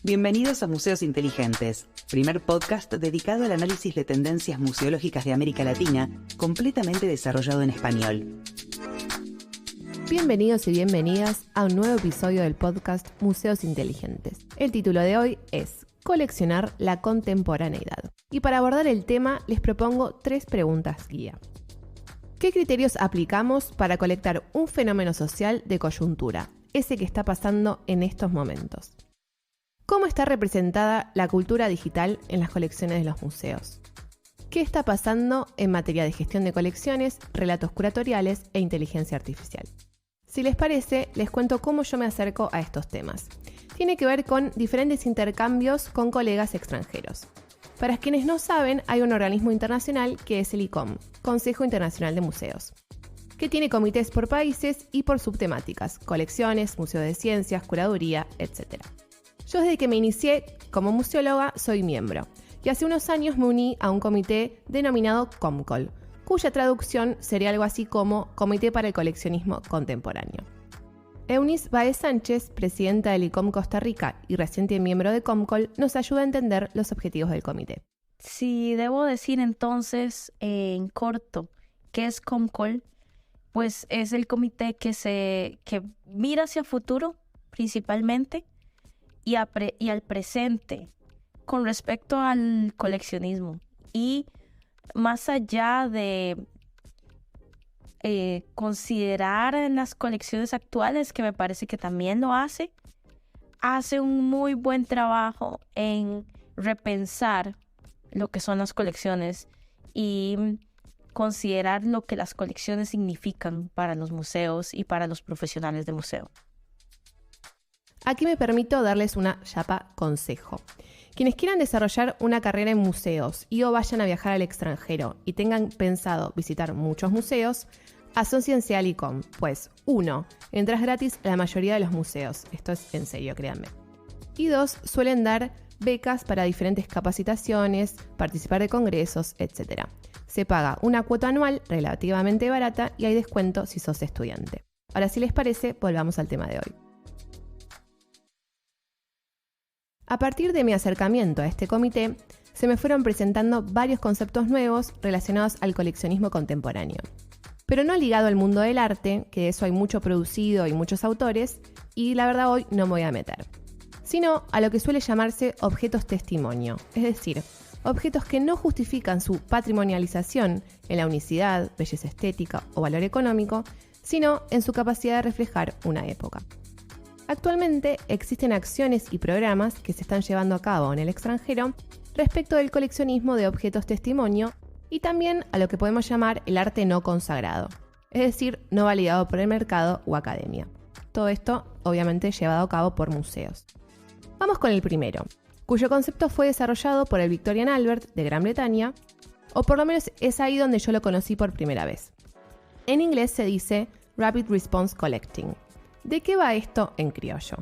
Bienvenidos a Museos Inteligentes, primer podcast dedicado al análisis de tendencias museológicas de América Latina, completamente desarrollado en español. Bienvenidos y bienvenidas a un nuevo episodio del podcast Museos Inteligentes. El título de hoy es Coleccionar la contemporaneidad. Y para abordar el tema les propongo 3 preguntas guía. ¿Qué criterios aplicamos para colectar un fenómeno social de coyuntura, ese que está pasando en estos momentos? ¿Cómo está representada la cultura digital en las colecciones de los museos? ¿Qué está pasando en materia de gestión de colecciones, relatos curatoriales e inteligencia artificial? Si les parece, les cuento cómo yo me acerco a estos temas. Tiene que ver con diferentes intercambios con colegas extranjeros. Para quienes no saben, hay un organismo internacional que es el ICOM, Consejo Internacional de Museos, que tiene comités por países y por subtemáticas, colecciones, museo de ciencias, curaduría, etc. Yo desde que me inicié como museóloga soy miembro y hace unos años me uní a un comité denominado COMCOL, cuya traducción sería algo así como Comité para el Coleccionismo Contemporáneo. Eunice Baez Sánchez, presidenta del ICOM Costa Rica y reciente miembro de COMCOL, nos ayuda a entender los objetivos del comité. Si debo decir entonces en corto qué es COMCOL, pues es el comité que mira hacia futuro principalmente y al presente con respecto al coleccionismo y más allá de considerar en las colecciones actuales, que me parece que también lo hace un muy buen trabajo en repensar lo que son las colecciones y considerar lo que las colecciones significan para los museos y para los profesionales de museo. Aquí me permito darles una chapa consejo. Quienes quieran desarrollar una carrera en museos y o vayan a viajar al extranjero y tengan pensado visitar muchos museos, asóciense al ICOM, pues 1. Entras gratis a la mayoría de los museos, esto es en serio, créanme. Y 2. Suelen dar becas para diferentes capacitaciones, participar de congresos, etc. Se paga una cuota anual relativamente barata y hay descuento si sos estudiante. Ahora, si les parece, volvamos al tema de hoy. A partir de mi acercamiento a este comité, se me fueron presentando varios conceptos nuevos relacionados al coleccionismo contemporáneo. Pero no ligado al mundo del arte, que de eso hay mucho producido y muchos autores, y la verdad hoy no me voy a meter. Sino a lo que suele llamarse objetos testimonio, es decir, objetos que no justifican su patrimonialización en la unicidad, belleza estética o valor económico, sino en su capacidad de reflejar una época. Actualmente existen acciones y programas que se están llevando a cabo en el extranjero respecto del coleccionismo de objetos testimonio y también a lo que podemos llamar el arte no consagrado, es decir, no validado por el mercado o academia. Todo esto, obviamente, llevado a cabo por museos. Vamos con el primero, cuyo concepto fue desarrollado por el Victorian Albert de Gran Bretaña, o por lo menos es ahí donde yo lo conocí por primera vez. En inglés se dice Rapid Response Collecting. ¿De qué va esto en criollo?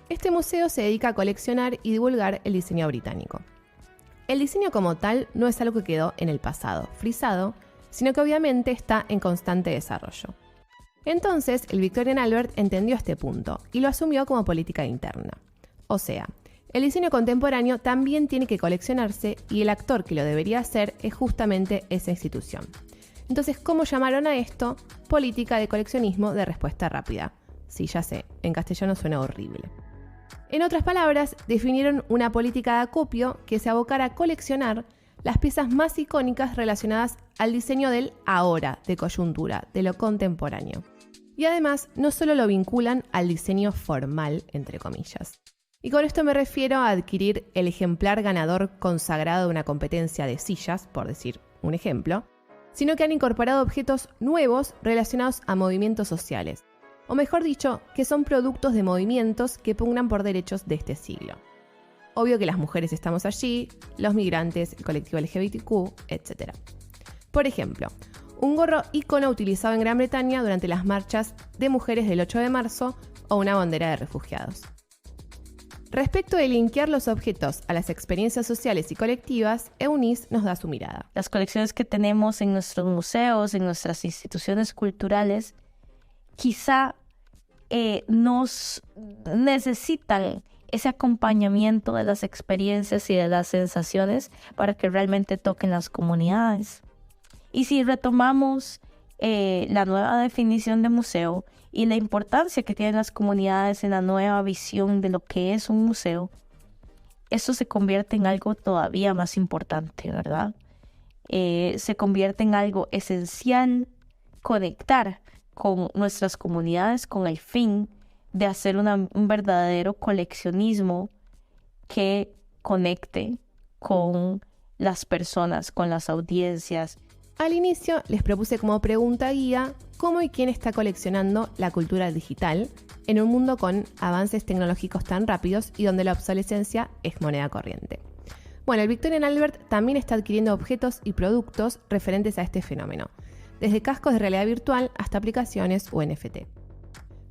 Este museo se dedica a coleccionar y divulgar el diseño británico. El diseño como tal no es algo que quedó en el pasado, frisado, sino que obviamente está en constante desarrollo. Entonces, el Victorian Albert entendió este punto y lo asumió como política interna. O sea, el diseño contemporáneo también tiene que coleccionarse y el actor que lo debería hacer es justamente esa institución. Entonces, ¿cómo llamaron a esto? Política de coleccionismo de respuesta rápida. Sí, ya sé, en castellano suena horrible. En otras palabras, definieron una política de acopio que se abocara a coleccionar las piezas más icónicas relacionadas al diseño del ahora, de coyuntura, de lo contemporáneo. Y además, no solo lo vinculan al diseño formal, entre comillas. Y con esto me refiero a adquirir el ejemplar ganador consagrado de una competencia de sillas, por decir un ejemplo, sino que han incorporado objetos nuevos relacionados a movimientos sociales, o mejor dicho, que son productos de movimientos que pugnan por derechos de este siglo. Obvio que las mujeres estamos allí, los migrantes, el colectivo LGBTQ, etc. Por ejemplo, un gorro ícono utilizado en Gran Bretaña durante las marchas de mujeres del 8 de marzo o una bandera de refugiados. Respecto de linkear los objetos a las experiencias sociales y colectivas, Eunice nos da su mirada. Las colecciones que tenemos en nuestros museos, en nuestras instituciones culturales, quizá nos necesitan ese acompañamiento de las experiencias y de las sensaciones para que realmente toquen las comunidades. Y si retomamos la nueva definición de museo y la importancia que tienen las comunidades en la nueva visión de lo que es un museo, eso se convierte en algo todavía más importante, ¿verdad? Se convierte en algo esencial conectar con nuestras comunidades con el fin de hacer un verdadero coleccionismo que conecte con las personas, con las audiencias. Al inicio les propuse como pregunta guía cómo y quién está coleccionando la cultura digital en un mundo con avances tecnológicos tan rápidos y donde la obsolescencia es moneda corriente. Bueno, el Victorian Albert también está adquiriendo objetos y productos referentes a este fenómeno, desde cascos de realidad virtual hasta aplicaciones o NFT.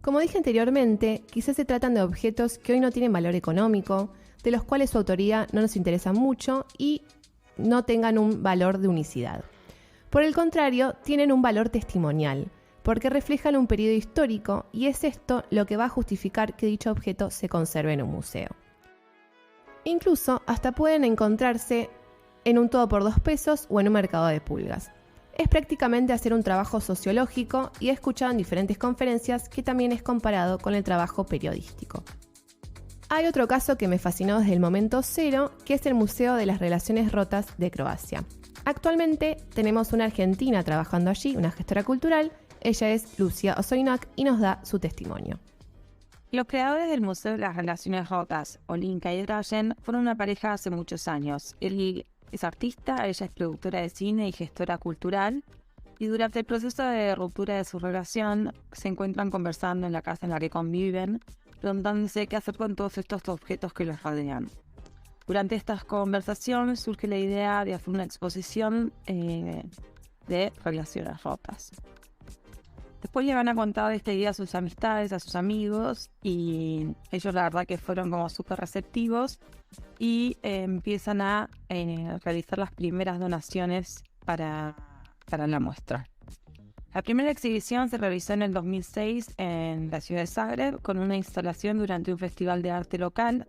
Como dije anteriormente, quizás se tratan de objetos que hoy no tienen valor económico, de los cuales su autoría no nos interesa mucho y no tengan un valor de unicidad. Por el contrario, tienen un valor testimonial, porque reflejan un periodo histórico y es esto lo que va a justificar que dicho objeto se conserve en un museo. Incluso hasta pueden encontrarse en un todo por 2 pesos o en un mercado de pulgas. Es prácticamente hacer un trabajo sociológico y he escuchado en diferentes conferencias que también es comparado con el trabajo periodístico. Hay otro caso que me fascinó desde el momento cero, que es el Museo de las Relaciones Rotas de Croacia. Actualmente tenemos una argentina trabajando allí, una gestora cultural. Ella es Lucia Osoinac y nos da su testimonio. Los creadores del Museo de las Relaciones Rotas, Olinka y Dragan, fueron una pareja hace muchos años. Él es artista, ella es productora de cine y gestora cultural, y durante el proceso de ruptura de su relación se encuentran conversando en la casa en la que conviven, preguntándose qué hacer con todos estos objetos que los rodean. Durante estas conversaciones surge la idea de hacer una exposición de relaciones rotas. Después le van a contar esta idea a sus amistades, a sus amigos, y ellos la verdad que fueron como súper receptivos y empiezan a realizar las primeras donaciones para la muestra. La primera exhibición se realizó en el 2006 en la ciudad de Zagreb con una instalación durante un festival de arte local.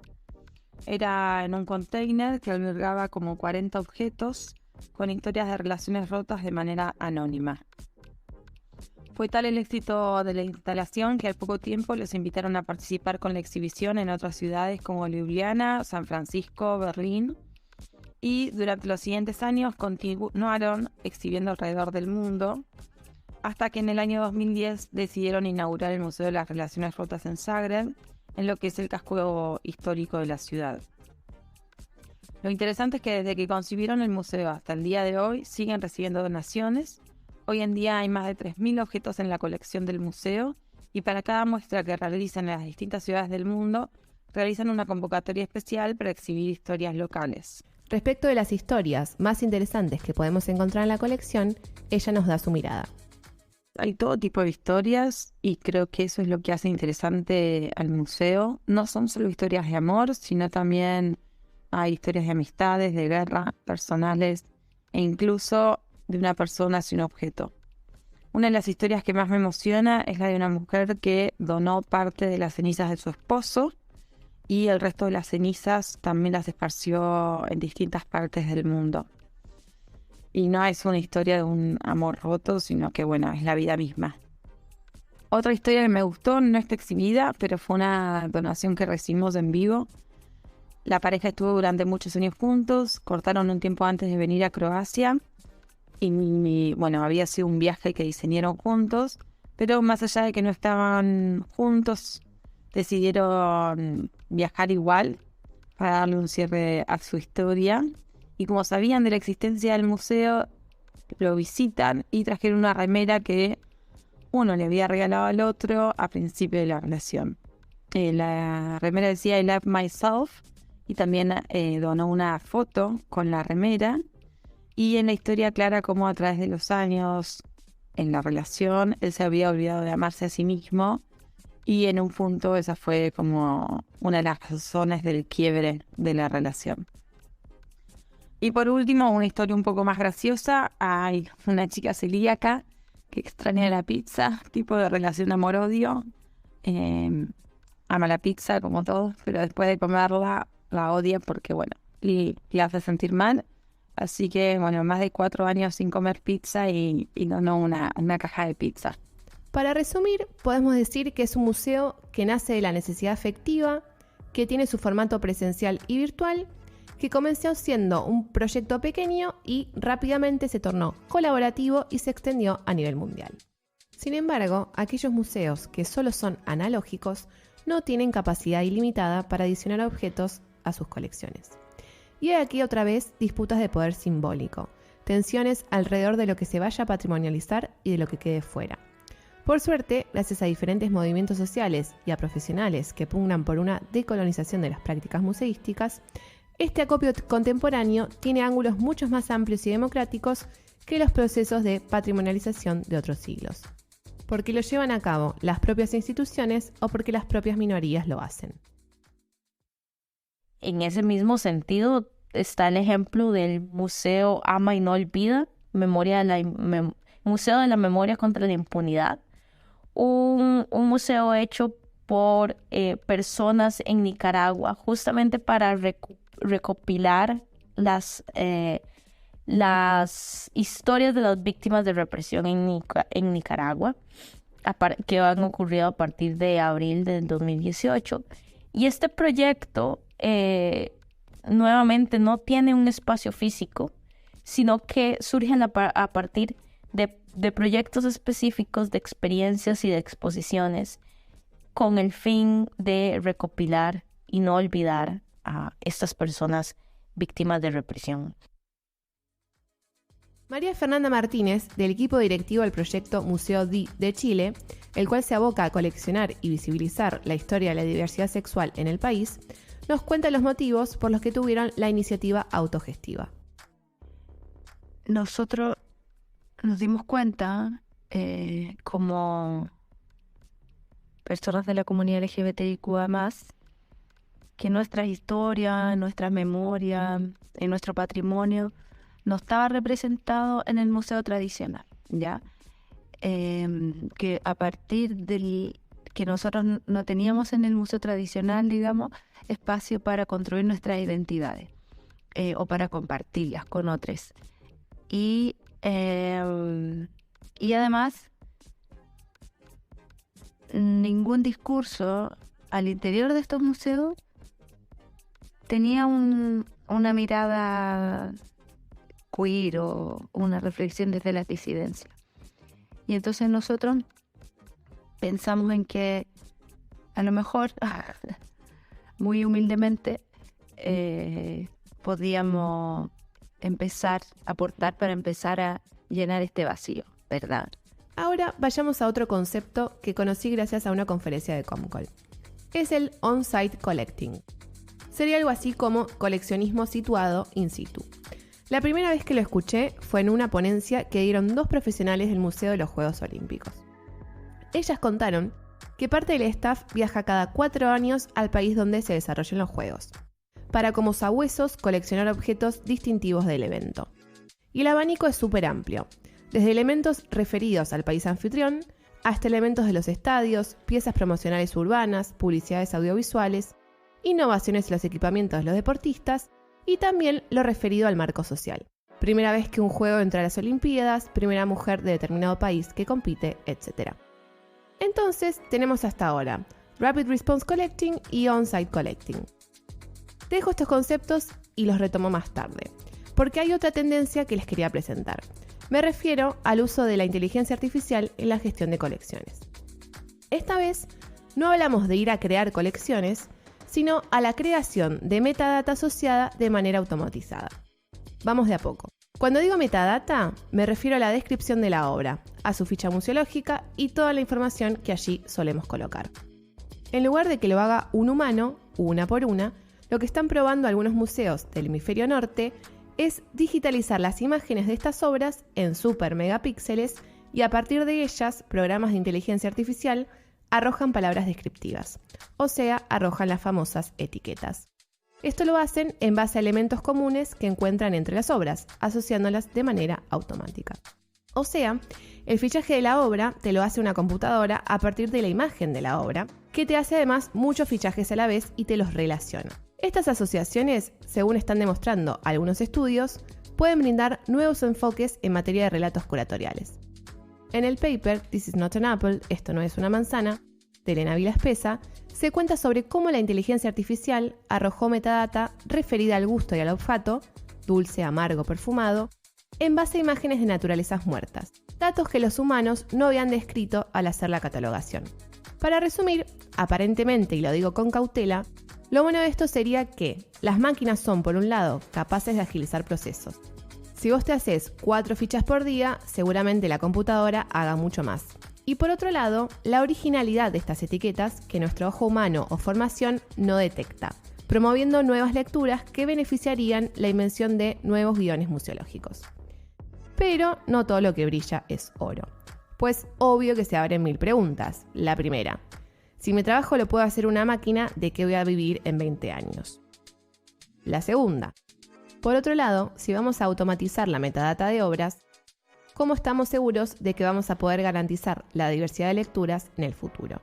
Era en un container que albergaba como 40 objetos con historias de relaciones rotas de manera anónima. Fue tal el éxito de la instalación que al poco tiempo los invitaron a participar con la exhibición en otras ciudades como Ljubljana, San Francisco, Berlín. Y durante los siguientes años continuaron exhibiendo alrededor del mundo, hasta que en el año 2010 decidieron inaugurar el Museo de las Relaciones Rotas en Zagreb, en lo que es el casco histórico de la ciudad. Lo interesante es que desde que concibieron el museo hasta el día de hoy siguen recibiendo donaciones. Hoy en día hay más de 3.000 objetos en la colección del museo y para cada muestra que realizan en las distintas ciudades del mundo, realizan una convocatoria especial para exhibir historias locales. Respecto de las historias más interesantes que podemos encontrar en la colección, ella nos da su mirada. Hay todo tipo de historias y creo que eso es lo que hace interesante al museo. No son solo historias de amor, sino también hay historias de amistades, de guerra, personales e incluso de una persona hacia un objeto. Una de las historias que más me emociona es la de una mujer que donó parte de las cenizas de su esposo y el resto de las cenizas también las esparció en distintas partes del mundo. Y no es una historia de un amor roto, sino que, bueno, es la vida misma. Otra historia que me gustó, no está exhibida, pero fue una donación que recibimos en vivo. La pareja estuvo durante muchos años juntos, cortaron un tiempo antes de venir a Croacia. Y bueno, había sido un viaje que diseñaron juntos, pero más allá de que no estaban juntos, decidieron viajar igual para darle un cierre a su historia. Y como sabían de la existencia del museo, lo visitan y trajeron una remera que uno le había regalado al otro a principio de la relación. La remera decía I love myself y también donó una foto con la remera. Y en la historia aclara cómo a través de los años en la relación él se había olvidado de amarse a sí mismo y en un punto esa fue como una de las razones del quiebre de la relación. Y por último, una historia un poco más graciosa. Hay una chica celíaca que extraña la pizza, tipo de relación amor-odio. ama la pizza como todos, pero después de comerla la odia porque, bueno, le hace sentir mal. Así que, bueno, más de 4 años sin comer pizza y donó una caja de pizza. Para resumir, podemos decir que es un museo que nace de la necesidad afectiva, que tiene su formato presencial y virtual, que comenzó siendo un proyecto pequeño y rápidamente se tornó colaborativo y se extendió a nivel mundial. Sin embargo, aquellos museos que solo son analógicos no tienen capacidad ilimitada para adicionar objetos a sus colecciones. Y hay aquí otra vez disputas de poder simbólico, tensiones alrededor de lo que se vaya a patrimonializar y de lo que quede fuera. Por suerte, gracias a diferentes movimientos sociales y a profesionales que pugnan por una decolonización de las prácticas museísticas, este acopio contemporáneo tiene ángulos mucho más amplios y democráticos que los procesos de patrimonialización de otros siglos, porque lo llevan a cabo las propias instituciones o porque las propias minorías lo hacen. En ese mismo sentido está el ejemplo del Museo Ama y No Olvida, Museo de la Memoria contra la Impunidad, un museo hecho por personas en Nicaragua justamente para recopilar las historias de las víctimas de represión en Nicaragua, que han ocurrido a partir de abril del 2018. Y este proyecto nuevamente no tiene un espacio físico, sino que surge a partir de proyectos específicos, de experiencias y de exposiciones, con el fin de recopilar y no olvidar a estas personas víctimas de represión. María Fernanda Martínez, del equipo directivo del proyecto Museo DI de Chile, el cual se aboca a coleccionar y visibilizar la historia de la diversidad sexual en el país, nos cuenta los motivos por los que tuvieron la iniciativa autogestiva. Nosotros nos dimos cuenta, como personas de la comunidad LGBTIQA+, que nuestra historia, nuestra memoria y nuestro patrimonio no estaba representado en el museo tradicional, ¿ya? Que a partir del que nosotros no teníamos en el museo tradicional, digamos, espacio para construir nuestras identidades o para compartirlas con otros. Y además, ningún discurso al interior de estos museos tenía una mirada queer o una reflexión desde la disidencia. Y entonces nosotros pensamos en que a lo mejor, muy humildemente, podíamos empezar a aportar para empezar a llenar este vacío, ¿verdad? Ahora vayamos a otro concepto que conocí gracias a una conferencia de Comcol. Es el on-site collecting. Sería algo así como coleccionismo situado in situ. La primera vez que lo escuché fue en una ponencia que dieron 2 profesionales del Museo de los Juegos Olímpicos. Ellas contaron que parte del staff viaja cada 4 años al país donde se desarrollan los Juegos, para como sabuesos coleccionar objetos distintivos del evento. Y el abanico es súper amplio, desde elementos referidos al país anfitrión, hasta elementos de los estadios, piezas promocionales urbanas, publicidades audiovisuales, innovaciones en los equipamientos de los deportistas y también lo referido al marco social. Primera vez que un juego entra a las Olimpiadas, primera mujer de determinado país que compite, etc. Entonces, tenemos hasta ahora Rapid Response Collecting y On-Site Collecting. Dejo estos conceptos y los retomo más tarde, porque hay otra tendencia que les quería presentar. Me refiero al uso de la inteligencia artificial en la gestión de colecciones. Esta vez, no hablamos de ir a crear colecciones, sino a la creación de metadata asociada de manera automatizada. Vamos de a poco. Cuando digo metadata, me refiero a la descripción de la obra, a su ficha museológica y toda la información que allí solemos colocar. En lugar de que lo haga un humano, una por una, lo que están probando algunos museos del hemisferio norte es digitalizar las imágenes de estas obras en super megapíxeles y a partir de ellas, programas de inteligencia artificial arrojan palabras descriptivas, o sea, arrojan las famosas etiquetas. Esto lo hacen en base a elementos comunes que encuentran entre las obras, asociándolas de manera automática. O sea, el fichaje de la obra te lo hace una computadora a partir de la imagen de la obra, que te hace además muchos fichajes a la vez y te los relaciona. Estas asociaciones, según están demostrando algunos estudios, pueden brindar nuevos enfoques en materia de relatos curatoriales. En el paper This is not an apple, esto no es una manzana, de Elena Vilaspesa, se cuenta sobre cómo la inteligencia artificial arrojó metadata referida al gusto y al olfato, dulce, amargo, perfumado, en base a imágenes de naturalezas muertas, datos que los humanos no habían descrito al hacer la catalogación. Para resumir, aparentemente, y lo digo con cautela, lo bueno de esto sería que las máquinas son, por un lado, capaces de agilizar procesos. Si vos te haces 4 fichas por día, seguramente la computadora haga mucho más. Y por otro lado, la originalidad de estas etiquetas que nuestro ojo humano o formación no detecta, promoviendo nuevas lecturas que beneficiarían la invención de nuevos guiones museológicos. Pero no todo lo que brilla es oro. Pues obvio que se abren 1000 preguntas. La primera, si mi trabajo lo puede hacer una máquina, ¿de qué voy a vivir en 20 años? La segunda, por otro lado, si vamos a automatizar la metadata de obras, ¿cómo estamos seguros de que vamos a poder garantizar la diversidad de lecturas en el futuro?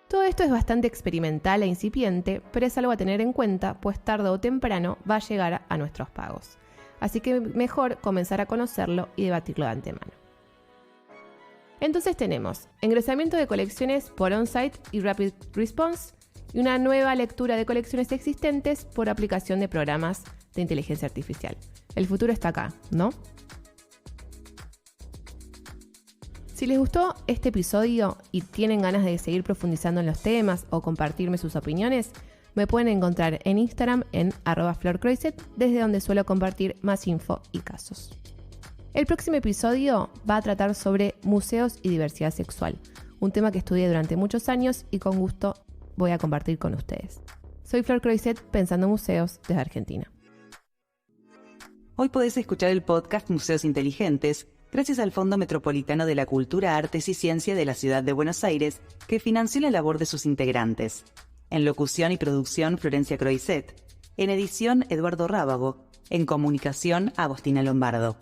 Todo esto es bastante experimental e incipiente, pero es algo a tener en cuenta, pues tarde o temprano va a llegar a nuestros pagos. Así que mejor comenzar a conocerlo y debatirlo de antemano. Entonces tenemos engrosamiento de colecciones por on-site y rapid response y una nueva lectura de colecciones existentes por aplicación de programas de inteligencia artificial. El futuro está acá, ¿no? Si les gustó este episodio y tienen ganas de seguir profundizando en los temas o compartirme sus opiniones, me pueden encontrar en Instagram en @florcroiset, desde donde suelo compartir más info y casos. El próximo episodio va a tratar sobre museos y diversidad sexual, un tema que estudié durante muchos años y con gusto voy a compartir con ustedes. Soy Flor Croiset, Pensando Museos, desde Argentina. Hoy podés escuchar el podcast Museos Inteligentes gracias al Fondo Metropolitano de la Cultura, Artes y Ciencia de la Ciudad de Buenos Aires, que financió la labor de sus integrantes. En locución y producción, Florencia Croiset. En edición, Eduardo Rábago. En comunicación, Agostina Lombardo.